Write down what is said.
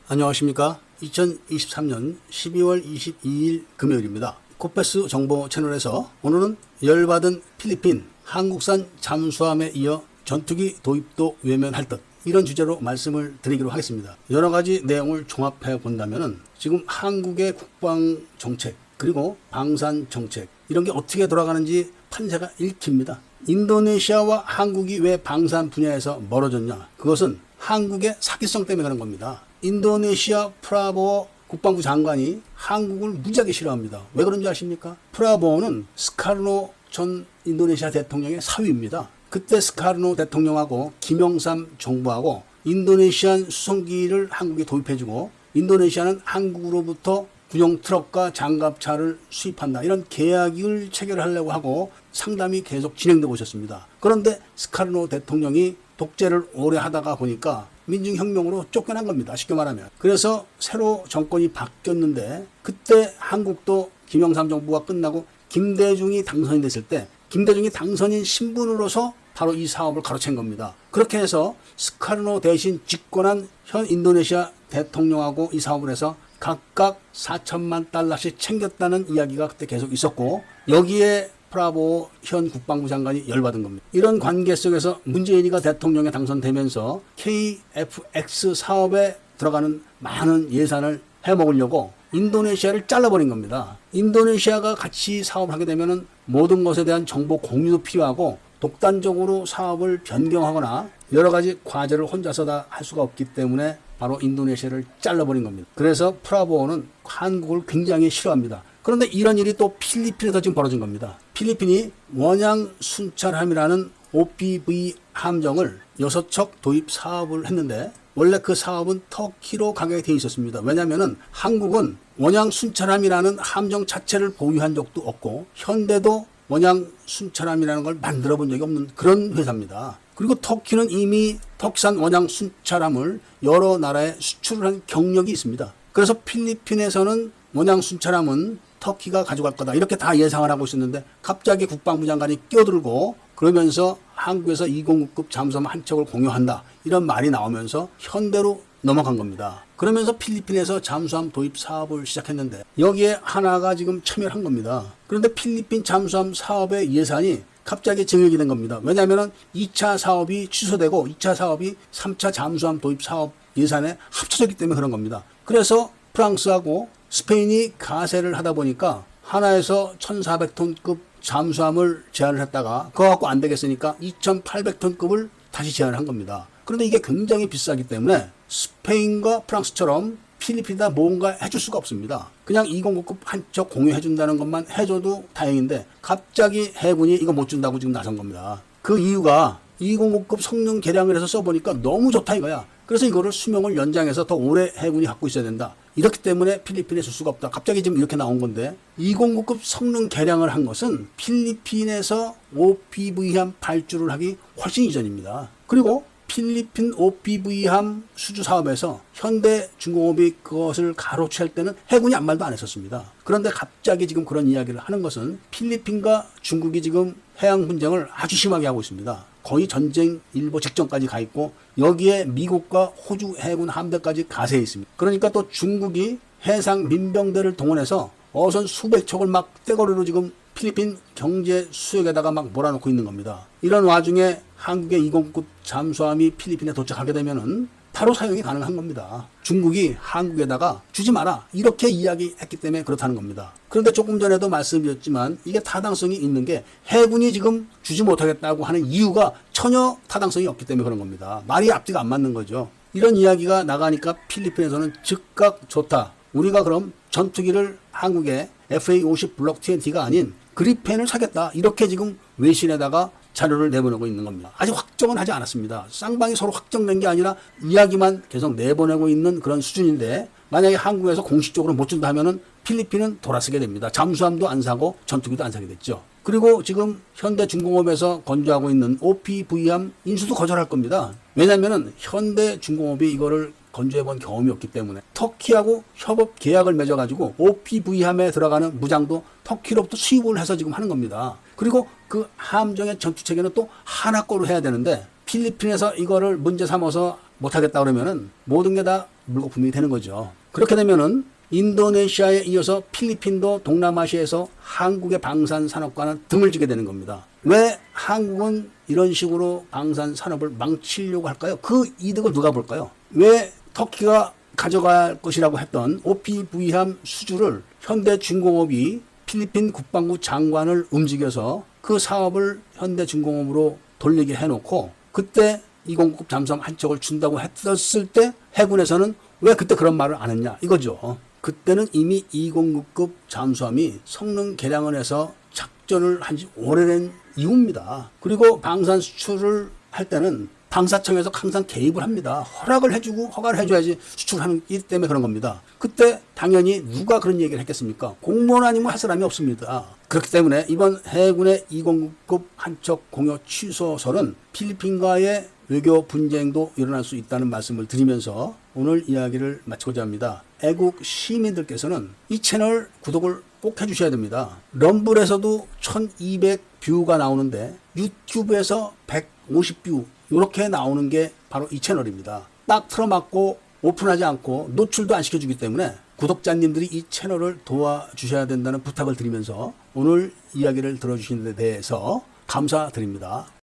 안녕하십니까. 2023년 12월 22일 금요일입니다. 코페스 정보 채널에서 오늘은 열받은 필리핀 한국산 잠수함에 이어 전투기 도입도 외면할 듯, 이런 주제로 말씀을 드리기로 하겠습니다. 여러 가지 내용을 종합해 본다면 지금 한국의 국방 정책 그리고 방산 정책, 이런 게 어떻게 돌아가는지 판세가 읽힙니다. 인도네시아와 한국이 왜 방산 분야에서 멀어졌냐? 그것은 한국의 사기성 때문에 그런 겁니다. 인도네시아 프라보어 국방부 장관이 한국을 무지하게 싫어합니다. 왜 그런지 아십니까? 프라보어는 스카르노 전 인도네시아 대통령의 사위입니다. 그때 스카르노 대통령하고 김영삼 정부하고 인도네시안 수송기를 한국에 도입해주고, 인도네시아는 한국으로부터 군용 트럭과 장갑차를 수입한다, 이런 계약을 체결하려고 하고 상담이 계속 진행되고 있었습니다. 그런데 스카르노 대통령이 독재를 오래 하다가 보니까 민중혁명으로 쫓겨난 겁니다. 쉽게 말하면. 그래서 새로 정권이 바뀌었는데, 그때 한국도 김영삼 정부가 끝나고 김대중이 당선이 됐을 때 김대중이 당선인 신분으로서 바로 이 사업을 가로챈 겁니다. 그렇게 해서 스카르노 대신 집권한 현 인도네시아 대통령하고 이 사업을 해서 각각 4천만 달러씩 챙겼다는 이야기가 그때 계속 있었고, 여기에 프라보어 현 국방부 장관이 열받은 겁니다. 이런 관계 속에서 문재인이가 대통령에 당선되면서 KFX 사업에 들어가는 많은 예산을 해먹으려고 인도네시아를 잘라버린 겁니다. 인도네시아가 같이 사업을 하게 되면 모든 것에 대한 정보 공유도 필요하고, 독단적으로 사업을 변경하거나 여러 가지 과제를 혼자서 다 할 수가 없기 때문에 바로 인도네시아를 잘라버린 겁니다. 그래서 프라보어는 한국을 굉장히 싫어합니다. 그런데 이런 일이 또 필리핀에서 지금 벌어진 겁니다. 필리핀이 원양 순찰함이라는 OPV 함정을 6척 도입 사업을 했는데, 원래 그 사업은 터키로 가게 돼 있었습니다. 왜냐하면 한국은 원양 순찰함이라는 함정 자체를 보유한 적도 없고, 현대도 원양 순찰함이라는 걸 만들어 본 적이 없는 그런 회사입니다. 그리고 터키는 이미 터키산 원양 순찰함을 여러 나라에 수출을 한 경력이 있습니다. 그래서 필리핀에서는 원양 순찰함은 터키가 가져갈 거다, 이렇게 다 예상을 하고 있었는데, 갑자기 국방부 장관이 끼어들고 그러면서 한국에서 209급 잠수함 한 척을 공유한다, 이런 말이 나오면서 현대로 넘어간 겁니다. 그러면서 필리핀에서 잠수함 도입 사업을 시작했는데, 여기에 하나가 지금 참여한 겁니다. 그런데 필리핀 잠수함 사업의 예산이 갑자기 증액이 된 겁니다. 왜냐하면 2차 사업이 취소되고 2차 사업이 3차 잠수함 도입 사업 예산에 합쳐졌기 때문에 그런 겁니다. 그래서 프랑스하고 스페인이 가세를 하다 보니까 하나에서 1,400톤급 잠수함을 제안을 했다가 그거 갖고 안 되겠으니까 2,800톤급을 다시 제안을 한 겁니다. 그런데 이게 굉장히 비싸기 때문에 스페인과 프랑스처럼 필리핀에다 뭔가 해줄 수가 없습니다. 그냥 209급 한 척 공유해준다는 것만 해줘도 다행인데, 갑자기 해군이 이거 못 준다고 지금 나선 겁니다. 그 이유가 209급 성능 개량을 해서 써보니까 너무 좋다 이거야. 그래서 이거를 수명을 연장해서 더 오래 해군이 갖고 있어야 된다. 이렇기 때문에 필리핀에 줄 수가 없다. 갑자기 지금 이렇게 나온 건데, 209급 성능 개량을 한 것은 필리핀에서 OPV함 발주를 하기 훨씬 이전입니다. 그리고 필리핀 OPV함 수주 사업에서 현대중공업이 그것을 가로챌 때는 해군이 아무 말도 안 했었습니다. 그런데 갑자기 지금 그런 이야기를 하는 것은 필리핀과 중국이 지금 해양 분쟁을 아주 심하게 하고 있습니다. 거의 전쟁 일보 직전까지 가 있고, 여기에 미국과 호주 해군 함대까지 가세해 있습니다. 그러니까 또 중국이 해상 민병대를 동원해서 어선 수백 척을 막 떼거리로 지금 필리핀 경제 수역에다가 막 몰아넣고 있는 겁니다. 이런 와중에 한국의 209급 잠수함이 필리핀에 도착하게 되면은 바로 사용이 가능한 겁니다. 중국이 한국에다가 주지 마라, 이렇게 이야기했기 때문에 그렇다는 겁니다. 그런데 조금 전에도 말씀드렸지만 이게 타당성이 있는 게, 해군이 지금 주지 못하겠다고 하는 이유가 전혀 타당성이 없기 때문에 그런 겁니다. 말이 앞뒤가 안 맞는 거죠. 이런 이야기가 나가니까 필리핀에서는 즉각 좋다, 우리가 그럼 전투기를 한국의 FA-50 블록 TNT가 아닌 그리펜을 사겠다, 이렇게 지금 외신에다가 자료를 내보내고 있는 겁니다. 아직 확정은 하지 않았습니다. 쌍방이 서로 확정된 게 아니라 이야기만 계속 내보내고 있는 그런 수준인데, 만약에 한국에서 공식적으로 못 준다 하면은 필리핀은 돌아서게 됩니다. 잠수함도 안 사고 전투기도 안 사게 됐죠. 그리고 지금 현대중공업에서 건조하고 있는 OPV함 인수도 거절할 겁니다. 왜냐하면 현대중공업이 이거를 건조해본 경험이 없기 때문에, 터키하고 협업 계약을 맺어가지고 OPV함에 들어가는 무장도 터키로부터 수입을 해서 지금 하는 겁니다. 그리고 그 함정의 전투체계는 또 하나 거로 해야 되는데, 필리핀에서 이거를 문제 삼아서 못하겠다 그러면은 모든 게 다 물거품이 되는 거죠. 그렇게 되면은 인도네시아에 이어서 필리핀도 동남아시아에서 한국의 방산 산업과는 등을 지게 되는 겁니다. 왜 한국은 이런 식으로 방산 산업을 망치려고 할까요? 그 이득을 누가 볼까요? 왜 터키가 가져갈 것이라고 했던 OPV함 수주를 현대중공업이 필리핀 국방부 장관을 움직여서 그 사업을 현대중공업으로 돌리게 해놓고 그때 209급 잠수함 한 척을 준다고 했었을 때 해군에서는 왜 그때 그런 말을 안 했냐 이거죠. 그때는 이미 209급 잠수함이 성능 개량을 해서 작전을 한 지 오래된 이후입니다. 그리고 방산 수출을 할 때는 방사청에서 항상 개입을 합니다. 허락을 해주고 허가를 해줘야지 수출하는 일 때문에 그런 겁니다. 그때 당연히 누가 그런 얘기를 했겠습니까? 공무원 아니면 할 사람이 없습니다. 그렇기 때문에 이번 해군의 209급 한 척 공여 취소설은 필리핀과의 외교 분쟁도 일어날 수 있다는 말씀을 드리면서 오늘 이야기를 마치고자 합니다. 애국 시민들께서는 이 채널 구독을 꼭 해주셔야 됩니다. 럼블에서도 1200뷰가 나오는데 유튜브에서 150뷰 이렇게 나오는 게 바로 이 채널입니다. 딱 틀어막고 오픈하지 않고 노출도 안 시켜주기 때문에 구독자님들이 이 채널을 도와주셔야 된다는 부탁을 드리면서 오늘 이야기를 들어주신 데 대해서 감사드립니다.